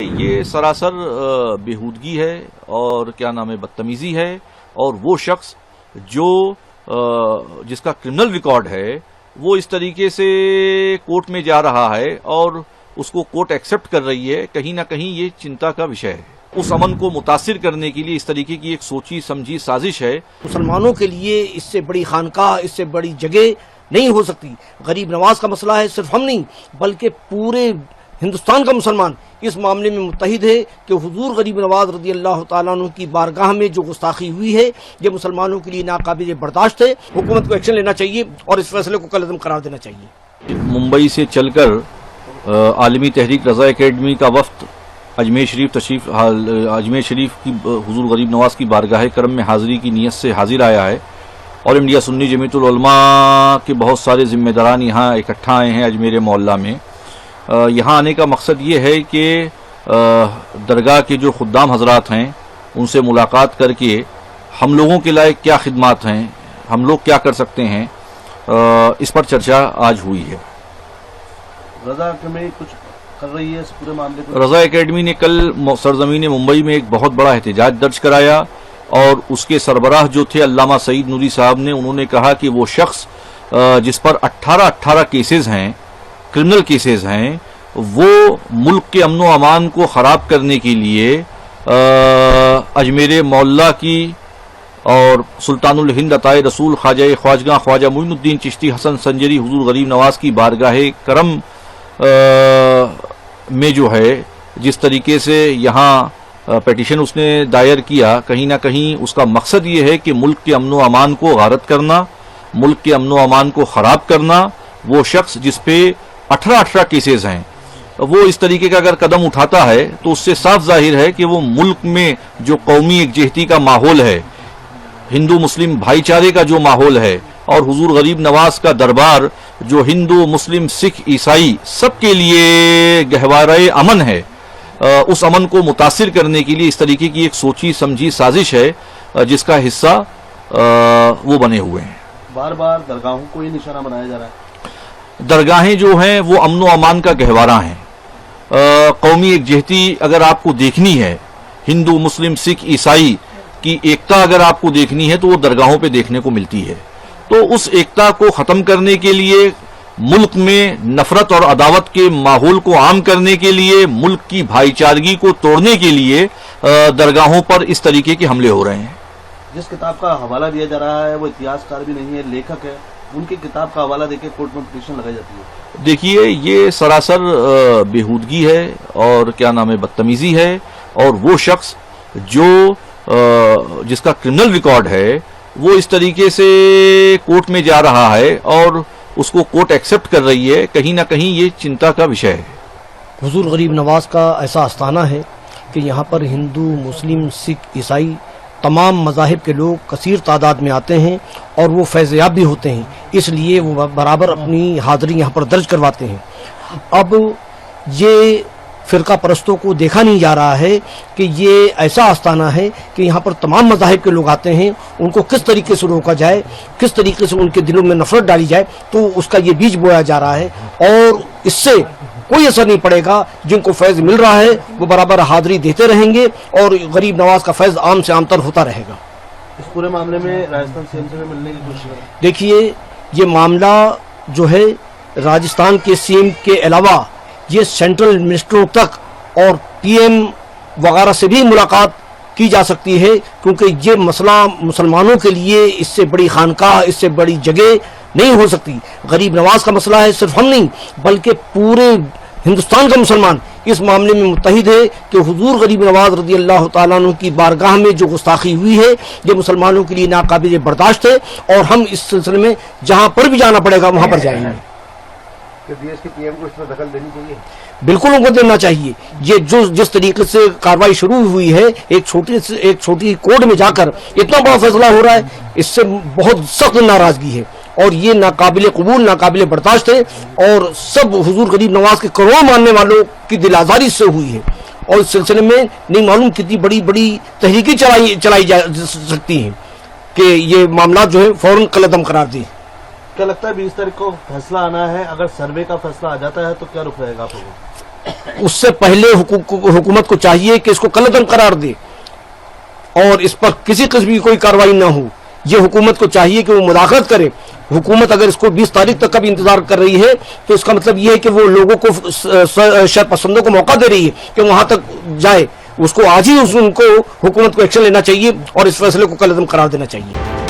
یہ سراسر بےہودگی ہے اور کیا نام ہے بدتمیزی ہے، اور وہ شخص جو جس کا کرمنل ریکارڈ ہے وہ اس طریقے سے کورٹ میں جا رہا ہے اور اس کو کورٹ ایکسپٹ کر رہی ہے، کہیں نہ کہیں یہ چنتا کا وشے ہے۔ اس امن کو متاثر کرنے کے لیے اس طریقے کی ایک سوچی سمجھی سازش ہے۔ مسلمانوں کے لیے اس سے بڑی خانقاہ، اس سے بڑی جگہ نہیں ہو سکتی۔ غریب نواز کا مسئلہ ہے، صرف ہم نہیں بلکہ پورے ہندوستان کا مسلمان اس معاملے میں متحد ہے کہ حضور غریب نواز رضی اللہ تعالیٰ عنہ کی بارگاہ میں جو گستاخی ہوئی ہے یہ مسلمانوں کے لیے ناقابل برداشت ہے۔ حکومت کو ایکشن لینا چاہیے اور اس فیصلے کو کالعدم قرار دینا چاہیے۔ ممبئی سے چل کر عالمی تحریک رضا اکیڈمی کا وفد اجمیر شریف کی حضور غریب نواز کی بارگاہ کرم میں حاضری کی نیت سے حاضر آیا ہے، اور انڈیا سنی جمعیت العلماء کے بہت سارے ذمہ داران یہاں اکٹھا آئے ہیں اجمیر محلہ میں۔ یہاں آنے کا مقصد یہ ہے کہ درگاہ کے جو خدام حضرات ہیں ان سے ملاقات کر کے ہم لوگوں کے لائق کیا خدمات ہیں، ہم لوگ کیا کر سکتے ہیں، اس پر چرچا آج ہوئی ہے۔ رضا اکیڈمی کچھ کر رہی ہے اس پورے معاملے کو؟ رضا اکیڈمی نے کل سرزمین ممبئی میں ایک بہت بڑا احتجاج درج کرایا، اور اس کے سربراہ جو تھے علامہ سعید نوری صاحب نے، انہوں نے کہا کہ وہ شخص جس پر 18 کیسز ہیں، کرمنل کیسز ہیں، وہ ملک کے امن و امان کو خراب کرنے کے لیے اجمیر معلیٰ کی اور سلطان الہند عطائے رسول خواجہ معین الدین چشتی حسن سنجری حضور غریب نواز کی بارگاہ کرم میں جو ہے جس طریقے سے یہاں پیٹیشن اس نے دائر کیا، کہیں نہ کہیں اس کا مقصد یہ ہے کہ ملک کے امن و امان کو غارت کرنا، ملک کے امن و امان کو خراب کرنا۔ وہ شخص جس پہ 18 کیسز ہیں وہ اس طریقے کا اگر قدم اٹھاتا ہے تو اس سے صاف ظاہر ہے کہ وہ ملک میں جو قومی یکجہتی کا ماحول ہے، ہندو مسلم بھائی چارے کا جو ماحول ہے، اور حضور غریب نواز کا دربار جو ہندو مسلم سکھ عیسائی سب کے لیے گہوارۂ امن ہے، اس امن کو متاثر کرنے کے لیے اس طریقے کی ایک سوچی سمجھی سازش ہے جس کا حصہ وہ بنے ہوئے ہیں۔ بار بار درگاہوں کو ہی نشانہ بنایا جا رہا ہے۔ درگاہیں جو ہیں وہ امن و امان کا گہوارہ ہیں۔ قومی یکجہتی اگر آپ کو دیکھنی ہے، ہندو مسلم سکھ عیسائی کی ایکتا اگر آپ کو دیکھنی ہے تو وہ درگاہوں پہ دیکھنے کو ملتی ہے۔ تو اس ایکتا کو ختم کرنے کے لیے، ملک میں نفرت اور عداوت کے ماحول کو عام کرنے کے لیے، ملک کی بھائی چارگی کو توڑنے کے لیے درگاہوں پر اس طریقے کے حملے ہو رہے ہیں۔ جس کتاب کا حوالہ دیا جا رہا ہے وہ اتہاس کار بھی نہیں ہے، لیکھک ہے، ان کی کتاب کا حوالہ دے کے کورٹ میں پٹیشن لگائی جاتی ہے۔ دیکھیے یہ سراسر بےہودگی ہے اور کیا نام ہے بدتمیزی ہے، اور وہ شخص جو جس کا کرمنل ریکارڈ ہے وہ اس طریقے سے کورٹ میں جا رہا ہے اور اس کو کورٹ ایکسپٹ کر رہی ہے، کہیں نہ کہیں یہ چنتا کا وشے ہے۔ حضور غریب نواز کا ایسا آستانہ ہے کہ یہاں پر ہندو مسلم سکھ عیسائی تمام مذاہب کے لوگ کثیر تعداد میں آتے ہیں اور وہ فیض یاب بھی ہوتے ہیں، اس لیے وہ برابر اپنی حاضری یہاں پر درج کرواتے ہیں۔ اب یہ فرقہ پرستوں کو دیکھا نہیں جا رہا ہے کہ یہ ایسا آستانہ ہے کہ یہاں پر تمام مذاہب کے لوگ آتے ہیں، ان کو کس طریقے سے روکا جائے، کس طریقے سے ان کے دلوں میں نفرت ڈالی جائے، تو اس کا یہ بیج بویا جا رہا ہے، اور اس سے کوئی اثر نہیں پڑے گا۔ جن کو فیض مل رہا ہے وہ برابر حاضری دیتے رہیں گے اور غریب نواز کا فیض عام سے عام تر ہوتا رہے گا۔ اس پورے معاملے میں راجستھان سی ایم سے ملنے کی کوشش ہے۔ دیکھیے یہ معاملہ جو ہے راجستھان کے سی ایم کے علاوہ یہ سینٹرل منسٹروں تک اور پی ایم وغیرہ سے بھی ملاقات کی جا سکتی ہے، کیونکہ یہ مسئلہ مسلمانوں کے لیے اس سے بڑی خانقاہ، اس سے بڑی جگہ نہیں ہو سکتی۔ غریب نواز کا مسئلہ ہے، صرف ہم نہیں بلکہ پورے ہندوستان کا مسلمان اس معاملے میں متحد ہے کہ حضور غریب نواز رضی اللہ تعالیٰ عنہ کی بارگاہ میں جو گستاخی ہوئی ہے یہ مسلمانوں کے لیے ناقابل برداشت ہے، اور ہم اس سلسلے میں جہاں پر بھی جانا پڑے گا وہاں پر جائیں گے۔ دیش کے پی ایم کو اس میں دخل دینی چاہیے؟ بالکل ان کو دینا چاہیے۔ یہ جس طریقے سے کاروائی شروع ہوئی ہے، ایک چھوٹی کورٹ میں جا کر اتنا بڑا فیصلہ ہو رہا ہے، اس سے بہت سخت ناراضگی ہے، اور یہ ناقابل قبول، ناقابل برداشت ہے، اور سب حضور غریب نواز کے کروڑوں ماننے والوں کی دل آزاری سے ہوئی ہے، اور اس سلسلے میں نہیں معلوم کتنی بڑی تحریکیں چلائی جا سکتی ہیں کہ یہ معاملات جو ہے فوراً قلعدم قرار دیں۔ کیا لگتا ہے 20 تاریخ کو فیصلہ آنا ہے؟ اگر سروے کا فیصلہ آ جاتا ہے تو کیا رخ رہے گا آپ لوگوں؟ اس سے پہلے حکومت کو چاہیے کہ اس کو کالعدم قرار دے اور اس پر کسی قسم کی کوئی کارروائی نہ ہو. یہ حکومت کو چاہیے کہ وہ مداخلت کرے. حکومت اگر اس کو 20 تاریخ تک کا بھی انتظار کر رہی ہے تو اس کا مطلب یہ ہے کہ وہ لوگوں کو شر پسندوں کو موقع دے رہی ہے کہ وہاں تک جائے. اس کو آج ہی ان کو حکومت کو ایکشن لینا چاہیے اور اس فیصلے کو کالعدم قرار دینا چاہیے.